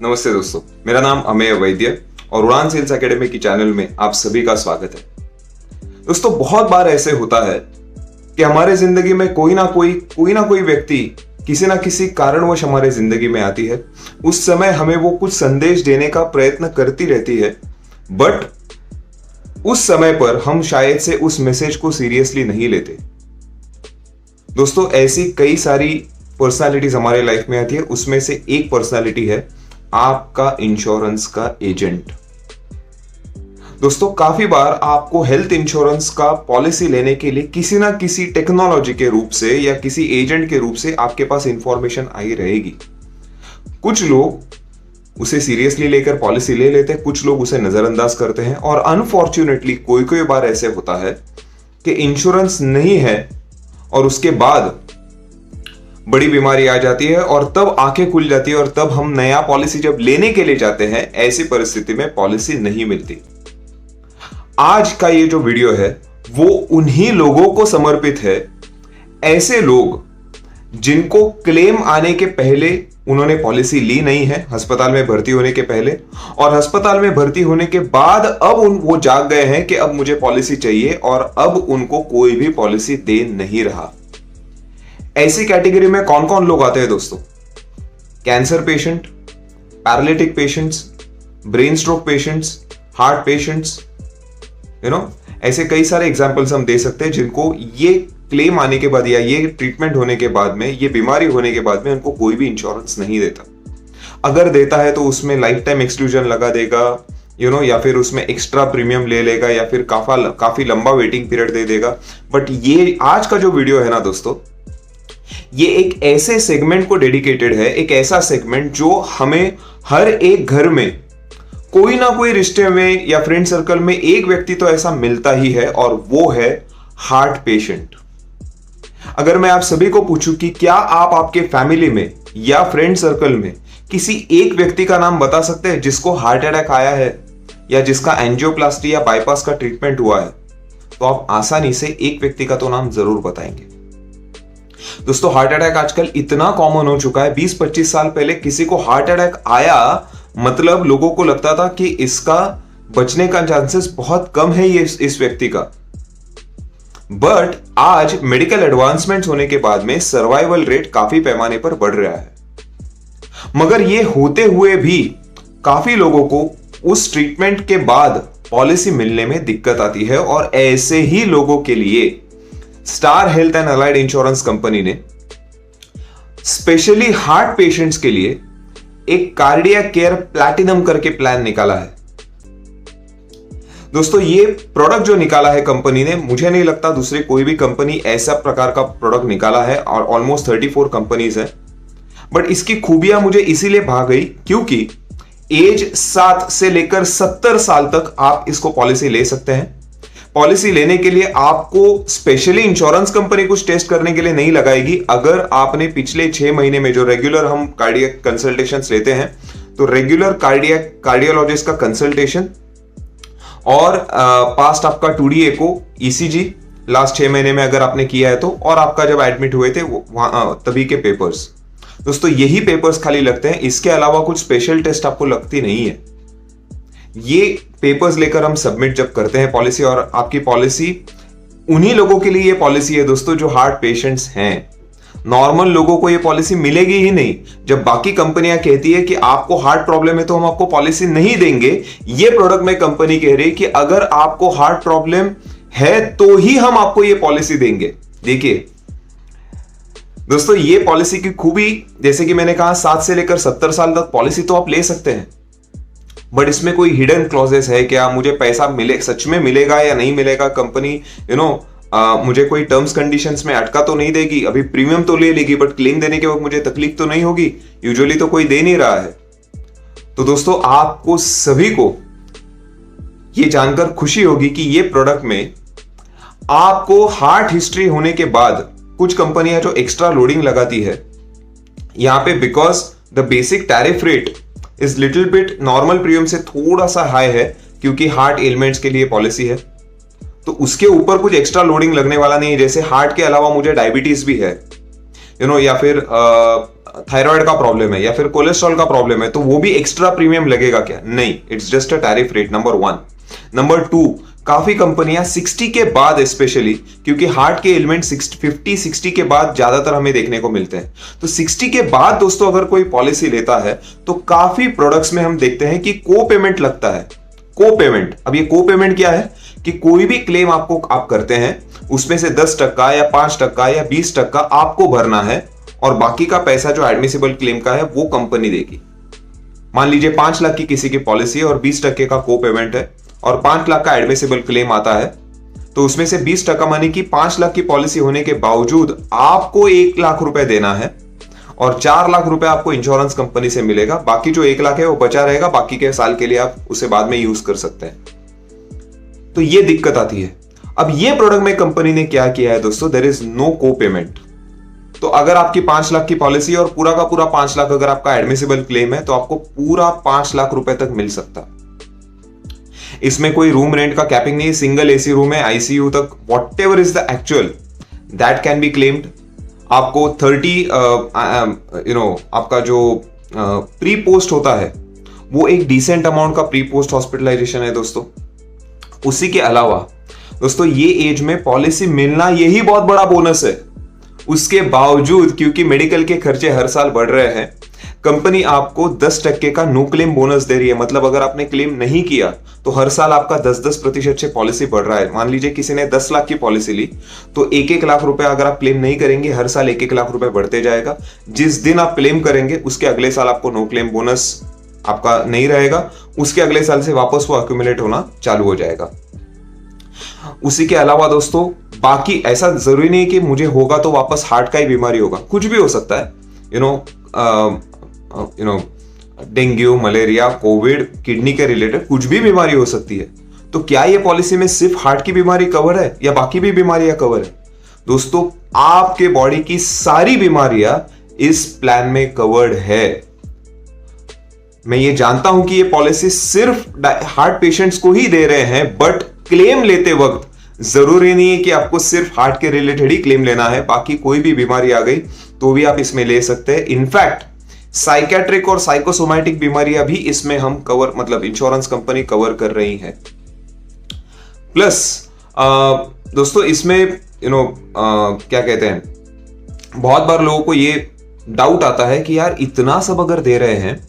नमस्ते दोस्तों, मेरा नाम अमेय वैद्य और उड़ान सेल्स एकेडमी की चैनल में आप सभी का स्वागत है। दोस्तों, बहुत बार ऐसे होता है कि हमारे जिंदगी में कोई ना कोई व्यक्ति किसी ना किसी कारणवश हमारे जिंदगी में आती है। उस समय हमें वो कुछ संदेश देने का प्रयत्न करती रहती है, बट उस समय पर हम शायद से उस मैसेज को सीरियसली नहीं लेते। दोस्तों, ऐसी कई सारी पर्सनालिटीज हमारे लाइफ में आती है। उसमें से एक पर्सनालिटी है आपका इंश्योरेंस का एजेंट। दोस्तों, काफी बार आपको हेल्थ इंश्योरेंस का पॉलिसी लेने के लिए किसी ना किसी टेक्नोलॉजी के रूप से या किसी एजेंट के रूप से आपके पास इंफॉर्मेशन आई रहेगी। कुछ लोग उसे सीरियसली लेकर पॉलिसी ले लेते हैं, कुछ लोग उसे नजरअंदाज करते हैं और अनफॉर्चुनेटली कोई बार ऐसे होता है कि इंश्योरेंस नहीं है और उसके बाद बड़ी बीमारी आ जाती है और तब आंखें खुल जाती है और तब हम नया पॉलिसी जब लेने के लिए जाते हैं, ऐसी परिस्थिति में पॉलिसी नहीं मिलती। आज का ये जो वीडियो है वो उन्हीं लोगों को समर्पित है, ऐसे लोग जिनको क्लेम आने के पहले उन्होंने पॉलिसी ली नहीं है, अस्पताल में भर्ती होने के पहले, और अस्पताल में भर्ती होने के बाद अब वो जाग गए हैं कि अब मुझे पॉलिसी चाहिए और अब उनको कोई भी पॉलिसी दे नहीं रहा। ऐसी कैटेगरी में कौन कौन लोग आते हैं दोस्तों? Cancer patient, paralytic patients, brain stroke patients, heart patients, ऐसे कई सारे एग्जांपल्स हम दे सकते हैं जिनको ये क्लेम आने के बाद या ये ट्रीटमेंट होने के बाद में, ये बीमारी होने के बाद में उनको कोई भी इंश्योरेंस नहीं देता। अगर देता है तो उसमें लाइफ टाइम एक्सक्लूजन लगा देगा, या फिर उसमें एक्स्ट्रा प्रीमियम ले लेगा या फिर काफी लंबा वेटिंग पीरियड दे देगा। बट ये आज का जो वीडियो है ना दोस्तों, ये एक ऐसे सेगमेंट को डेडिकेटेड है, एक ऐसा सेगमेंट जो हमें हर एक घर में कोई ना कोई रिश्ते में या फ्रेंड सर्कल में एक व्यक्ति तो ऐसा मिलता ही है, और वो है हार्ट पेशेंट। अगर मैं आप सभी को पूछूं कि क्या आप आपके फैमिली में या फ्रेंड सर्कल में किसी एक व्यक्ति का नाम बता सकते हैं जिसको हार्ट अटैक आया है या जिसका एंजियोप्लास्टी या बाईपास का ट्रीटमेंट हुआ है, तो आप आसानी से एक व्यक्ति का तो नाम जरूर बताएंगे। दोस्तों, हार्ट अटैक आजकल इतना कॉमन हो चुका है। 20-25 साल पहले किसी को हार्ट अटैक आया मतलब लोगों को लगता था कि इसका बचने का चांसेस बहुत कम है ये इस व्यक्ति का। बट आज मेडिकल एडवांसमेंट्स होने के बाद में सर्वाइवल रेट काफी पैमाने पर बढ़ रहा है। मगर ये होते हुए भी काफी लोगों को उस ट्रीटमेंट के बाद पॉलिसी मिलने में दिक्कत आती है, और ऐसे ही लोगों के लिए star health and allied insurance company ने स्पेशली हार्ट पेशेंट्स के लिए एक कार्डियक केयर प्लैटिनम करके प्लान निकाला है। दोस्तों, ये प्रोडक्ट जो निकाला है कंपनी ने, मुझे नहीं लगता दूसरी कोई भी कंपनी ऐसा प्रकार का प्रोडक्ट निकाला है, और ऑलमोस्ट 34 कंपनीज है। बट इसकी खूबियां मुझे इसीलिए भा गई क्योंकि एज 7 से लेकर 70 साल तक आप इसको पॉलिसी ले सकते हैं। पॉलिसी लेने के लिए आपको स्पेशली इंश्योरेंस कंपनी कुछ टेस्ट करने के लिए नहीं लगाएगी। अगर आपने पिछले 6 महीने में जो रेगुलर हम कार्डियक कंसल्टेशंस लेते हैं, तो रेगुलर कार्डियोलॉजिस्ट का कंसल्टेशन और पास्ट आपका 2D एको ECG लास्ट 6 महीने में अगर आपने किया है तो, और आपका जब एडमिट हुए थे तभी के पेपर्स। दोस्तों, यही पेपर्स खाली लगते हैं, इसके अलावा कुछ स्पेशल टेस्ट आपको लगती नहीं है। ये पेपर्स लेकर हम सबमिट जब करते हैं पॉलिसी, और आपकी पॉलिसी उन्हीं लोगों के लिए ये पॉलिसी है दोस्तों जो हार्ट पेशेंट्स हैं। नॉर्मल लोगों को ये पॉलिसी मिलेगी ही नहीं। जब बाकी कंपनियां कहती है कि आपको हार्ट प्रॉब्लम है तो हम आपको पॉलिसी नहीं देंगे, ये प्रोडक्ट में कंपनी कह रही है कि अगर आपको हार्ट प्रॉब्लम है तो ही हम आपको ये पॉलिसी देंगे। देखिए दोस्तों, ये पॉलिसी की खूबी, जैसे कि मैंने कहा, 7 से लेकर 70 साल तक पॉलिसी तो आप ले सकते हैं, बट इसमें कोई हिडन क्लॉजेस है क्या? मुझे पैसा सच में मिलेगा या नहीं मिलेगा? कंपनी मुझे कोई टर्म्स कंडीशंस में अटका तो नहीं देगी? अभी प्रीमियम तो ले लेगी बट क्लेम देने के वक्त मुझे तकलीफ तो नहीं होगी? यूजुअली तो कोई दे नहीं रहा है। तो दोस्तों, आपको सभी को ये जानकर खुशी होगी कि ये प्रोडक्ट में आपको हार्ट हिस्ट्री होने के बाद कुछ कंपनियां जो एक्स्ट्रा लोडिंग लगाती है यहां पे, because the basic tariff rate is little bit normal premium से थोड़ा सा हाई है, क्योंकि हार्ट एलिमेंट्स के लिए पॉलिसी है, तो उसके ऊपर कुछ एक्स्ट्रा लोडिंग लगने वाला नहीं है। जैसे हार्ट के अलावा मुझे डायबिटीज भी है, या फिर थायराइड का प्रॉब्लम है या फिर कोलेस्ट्रॉल का प्रॉब्लम है, तो वो भी एक्स्ट्रा प्रीमियम लगेगा क्या? नहीं, it's just a tariff rate, number 1। Number 2, काफी कंपनियां 60 के बाद स्पेशली, क्योंकि हार्ट के एलिमेंट 50-60 के बाद ज्यादातर हमें देखने को मिलते हैं, तो 60 के बाद दोस्तों अगर कोई पॉलिसी लेता है तो काफी प्रोडक्ट्स में हम देखते हैं कि को पेमेंट लगता है। को पेमेंट, अब ये को पेमेंट क्या है कि कोई भी क्लेम आप करते हैं उसमें से 10% या 5% या 20% आपको भरना है और बाकी का पैसा जो एडमिसिबल क्लेम का है वो कंपनी देगी। मान लीजिए 5 लाख की किसी की पॉलिसी है और 20% का को पेमेंट है और 5 लाख का एडमिसिबल क्लेम आता है, तो उसमें से 20% माने कि 5 लाख की पॉलिसी होने के बावजूद आपको 1 लाख रुपए देना है और 4 लाख रुपए आपको इंश्योरेंस कंपनी से मिलेगा। बाकी जो 1 लाख है वो बचा रहेगा, बाकी के साल के लिए आप उसे बाद में यूज कर सकते हैं। तो ये दिक्कत आती है। अब ये प्रोडक्ट में कंपनी ने क्या किया है दोस्तों, देयर इज नो को पेमेंट। तो अगर आपकी 5 लाख की पॉलिसी और पूरा का पूरा 5 लाख अगर आपका एडमिसिबल क्लेम है तो आपको पूरा 5 लाख रुपए तक मिल सकता। इसमें कोई रूम रेंट का कैपिंग नहीं, सिंगल एसी रूम है, आईसीयू तक, what ever is the actual that can be claimed. आपको 30 आपका जो प्री पोस्ट होता है वो एक डिसेंट अमाउंट का प्री पोस्ट हॉस्पिटलाइजेशन है दोस्तों। उसी के अलावा दोस्तों ये एज में पॉलिसी मिलना यही बहुत बड़ा बोनस है। उसके बावजूद क्योंकि मेडिकल के खर्चे हर साल बढ़ रहे हैं, कंपनी आपको 10% का नो क्लेम बोनस दे रही है। मतलब अगर आपने क्लेम नहीं किया तो हर साल आपका 10% से पॉलिसी बढ़ रहा है। मान लीजिए किसी ने 10 लाख की पॉलिसी ली तो 1-1 लाख रुपए अगर आप क्लेम नहीं करेंगे, हर साल 1-1 लाख रुपए बढ़ते जाएगा। जिस दिन आप क्लेम करेंगे उसके अगले साल आपको नो क्लेम बोनस आपका नहीं रहेगा, उसके अगले साल से वापस वो अक्यूमुलेट होना चालू हो जाएगा। उसी के अलावा दोस्तों बाकी ऐसा जरूरी नहीं कि मुझे होगा तो वापस हार्ट का ही बीमारी होगा, कुछ भी हो सकता है। डेंगू, मलेरिया, कोविड, किडनी के रिलेटेड कुछ भी बीमारी हो सकती है। तो क्या ये पॉलिसी में सिर्फ हार्ट की बीमारी कवर है या बाकी भी बीमारियां कवर है? दोस्तों आपके बॉडी की सारी बीमारियां इस प्लान में कवर्ड है। मैं ये जानता हूं कि ये पॉलिसी सिर्फ हार्ट पेशेंट्स को ही दे रहे हैं, बट क्लेम लेते वक्त जरूरी नहीं है कि आपको सिर्फ हार्ट के रिलेटेड ही क्लेम लेना है। बाकी कोई भी बीमारी आ गई तो भी आप इसमें ले सकते हैं। इनफैक्ट साइकेट्रिक और साइकोसोमैटिक बीमारियां भी इसमें हम कवर, मतलब इंश्योरेंस कंपनी कवर कर रही है। प्लस दोस्तों इसमें क्या कहते हैं, बहुत बार लोगों को ये डाउट आता है कि यार इतना सब अगर दे रहे हैं,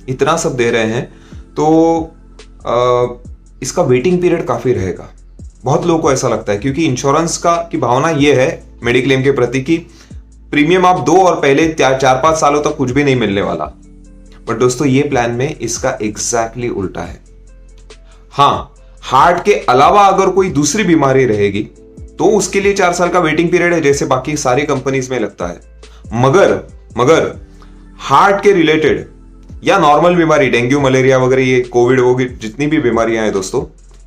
इतना सब दे रहे हैं तो इसका वेटिंग पीरियड काफी रहेगा। बहुत लोगों को ऐसा लगता है क्योंकि इंश्योरेंस की भावना यह है मेडिक्लेम के प्रति कि प्रीमियम आप दो और पहले 4-5 सालों तक कुछ भी नहीं मिलने वाला। बट दोस्तों ये प्लान में इसका एग्जैक्टली उल्टा है। हाँ, हार्ट के अलावा अगर कोई दूसरी बीमारी रहेगी तो उसके लिए 4 साल का वेटिंग पीरियड है, जैसे बाकी सारी कंपनीज में लगता है। मगर हार्ट के रिलेटेड या नॉर्मल बीमारी, डेंगू, मलेरिया वगैरह, ये कोविड वगैरह जितनी भी बीमारियां हैं दोस्तों,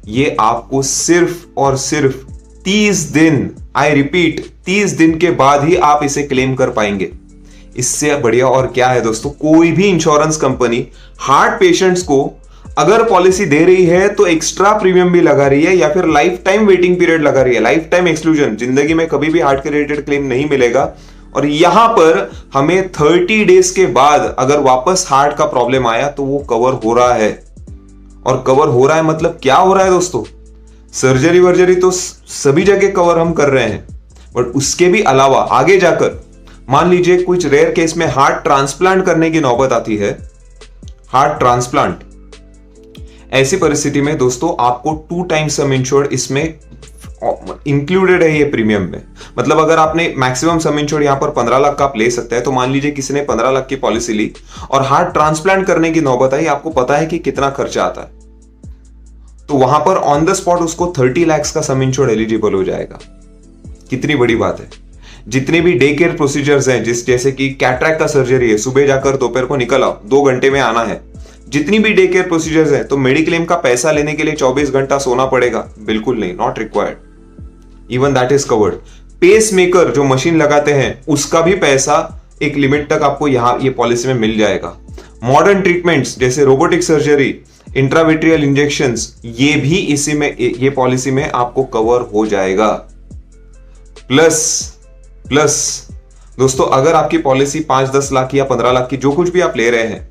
ये आपको सिर्फ और सिर्फ 30 दिन, आई रिपीट 30 दिन के बाद ही आप इसे क्लेम कर पाएंगे। इससे बढ़िया और क्या है दोस्तों? कोई भी इंश्योरेंस कंपनी हार्ट पेशेंट्स को अगर पॉलिसी दे रही है तो एक्स्ट्रा प्रीमियम भी लगा रही है या फिर लाइफ टाइम वेटिंग पीरियड लगा रही है, लाइफ टाइम एक्सक्लूजन, जिंदगी में कभी भी हार्ट के रिलेटेड क्लेम नहीं मिलेगा। और यहां पर हमें 30 डेज के बाद अगर वापस हार्ट का प्रॉब्लम आया तो वो कवर हो रहा है। और कवर हो रहा है मतलब क्या हो रहा है दोस्तों? सर्जरी वर्जरी तो सभी जगह कवर हम कर रहे हैं, बट उसके भी अलावा आगे जाकर मान लीजिए कुछ रेयर केस में हार्ट ट्रांसप्लांट करने की नौबत आती है, हार्ट ट्रांसप्लांट, ऐसी परिस्थिति में दोस्तों आपको 2 टाइम्स सम इंश्योर्ड इसमें इंक्लूडेड है ये प्रीमियम में। मतलब अगर आपने मैक्सिमम सम इंश्योर्ड यहां पर 15 लाख का आप ले सकते हैं, तो मान लीजिए किसी ने 15 लाख की पॉलिसी ली और हार्ट ट्रांसप्लांट करने की नौबत आई, आपको पता है कि कितना खर्चा आता है, तो वहां पर ऑन द स्पॉट उसको 30 लाख का सम इंश्योर्ड एलिजिबल हो जाएगा। कितनी बड़ी बात है। जितने भी डे केयर प्रोसीजर्स हैं, जैसे कि कैटरैक्ट का सर्जरी है, सुबह जाकर दोपहर को निकल आओ, 2 घंटे में आना है, जितनी भी डे केयर प्रोसीजर्स हैं, तो मेडिक्लेम का पैसा लेने के लिए 24 घंटा सोना पड़ेगा? बिल्कुल नहीं, not required, even that is covered. Pacemaker जो मशीन लगाते हैं उसका भी पैसा एक लिमिट तक आपको यहां ये पॉलिसी में मिल जाएगा। मॉडर्न ट्रीटमेंट्स जैसे रोबोटिक सर्जरी, इंट्राविट्रियल इंजेक्शंस, ये भी इसी में, ये पॉलिसी में आपको कवर हो जाएगा। प्लस दोस्तों अगर आपकी पॉलिसी 5-10 लाख या 15 लाख की जो कुछ भी आप ले रहे हैं,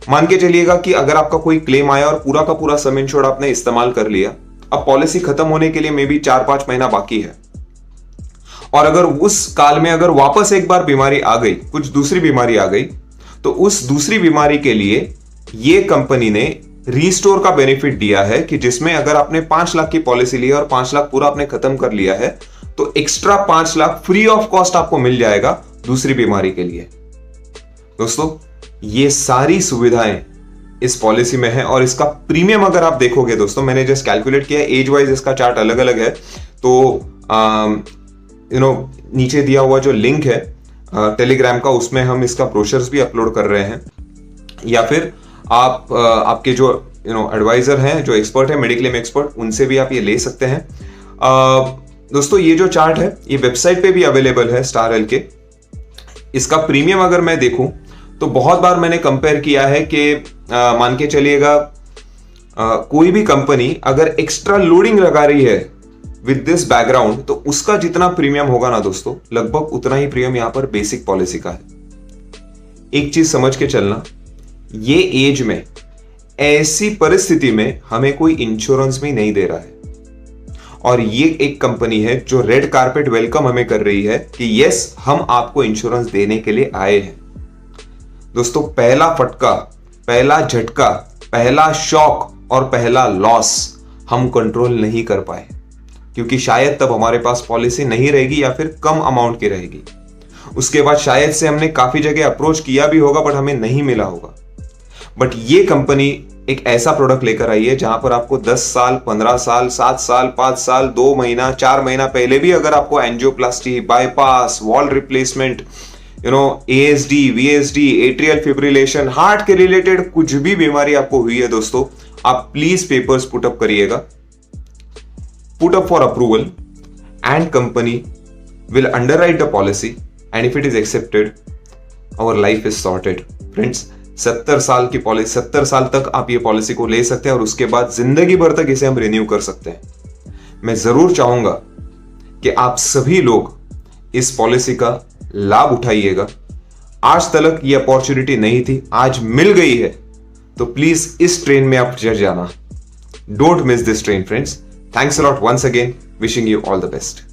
मान के चलिएगा कि अगर आपका कोई क्लेम आया और पूरा का पूरा सम इंश्योर्ड आपने इस्तेमाल कर लिया, अब पॉलिसी खत्म होने के लिए मे बी 4-5 महीना बाकी है, और अगर उस काल में अगर वापस एक बार बीमारी आ गई, कुछ दूसरी बीमारी आ गई, तो उस दूसरी बीमारी के लिए ये कंपनी ने रीस्टोर का बेनिफिट दिया है कि जिसमें अगर आपने 5 लाख की पॉलिसी ली है और 5 लाख पूरा आपने खत्म कर लिया है, तो extra 5 lakh free of cost आपको मिल जाएगा दूसरी बीमारी के लिए। दोस्तों ये सारी सुविधाएं इस पॉलिसी में है, और इसका प्रीमियम अगर आप देखोगे दोस्तों, मैंने जस्ट कैलकुलेट किया, एज वाइज इसका चार्ट अलग अलग है, तो नीचे दिया हुआ जो लिंक है टेलीग्राम का, उसमें हम इसका ब्रोशर्स भी अपलोड कर रहे हैं, या फिर आप आपके जो एडवाइजर हैं, जो एक्सपर्ट है, मेडिक्लेम एक्सपर्ट, उनसे भी आप ये ले सकते हैं। दोस्तों ये जो चार्ट है ये वेबसाइट पे भी अवेलेबल है स्टार हेल्थ के। इसका प्रीमियम अगर मैं देखूं तो बहुत बार मैंने कंपेयर किया है कि मान के चलिएगा कोई भी कंपनी अगर एक्स्ट्रा लोडिंग लगा रही है विद दिस बैकग्राउंड, तो उसका जितना प्रीमियम होगा ना दोस्तों, लगभग उतना ही प्रीमियम यहां पर बेसिक पॉलिसी का है। एक चीज समझ के चलना, ये एज में ऐसी परिस्थिति में हमें कोई इंश्योरेंस भी नहीं दे रहा है, और ये एक कंपनी है जो रेड कारपेट वेलकम हमें कर रही है कि यस हम आपको इंश्योरेंस देने के लिए आए हैं। दोस्तों पहला फटका, पहला झटका, पहला शॉक और पहला लॉस हम कंट्रोल नहीं कर पाए, क्योंकि शायद तब हमारे पास पॉलिसी नहीं रहेगी या फिर कम अमाउंट की रहेगी। उसके बाद शायद से हमने काफी जगह अप्रोच किया भी होगा बट हमें नहीं मिला होगा। बट ये कंपनी एक ऐसा प्रोडक्ट लेकर आई है जहां पर आपको 10 साल, 15 साल, 7 साल, 5 साल, 2 महीना, 4 महीना पहले भी अगर आपको angioplasty, bypass, wall replacement, ASD, VSD, atrial fibrillation, heart के रिलेटेड कुछ भी बीमारी आपको हुई है दोस्तों, आप प्लीज पेपर्स पुट अप करिएगा, put up for approval, and company will underwrite the policy, and if it is accepted, our life is sorted. Friends 70 साल की पॉलिसी, 70 साल तक आप ये पॉलिसी को ले सकते हैं, और उसके बाद जिंदगी भर तक इसे हम रिन्यू कर सकते हैं। मैं जरूर चाहूंगा कि आप सभी लोग इस पॉलिसी का लाभ उठाइएगा। आज तक ये अपॉर्चुनिटी नहीं थी, आज मिल गई है, तो प्लीज इस ट्रेन में आप चढ़ जाना। Don't miss this train friends. Thanks a lot once again, wishing you all the best.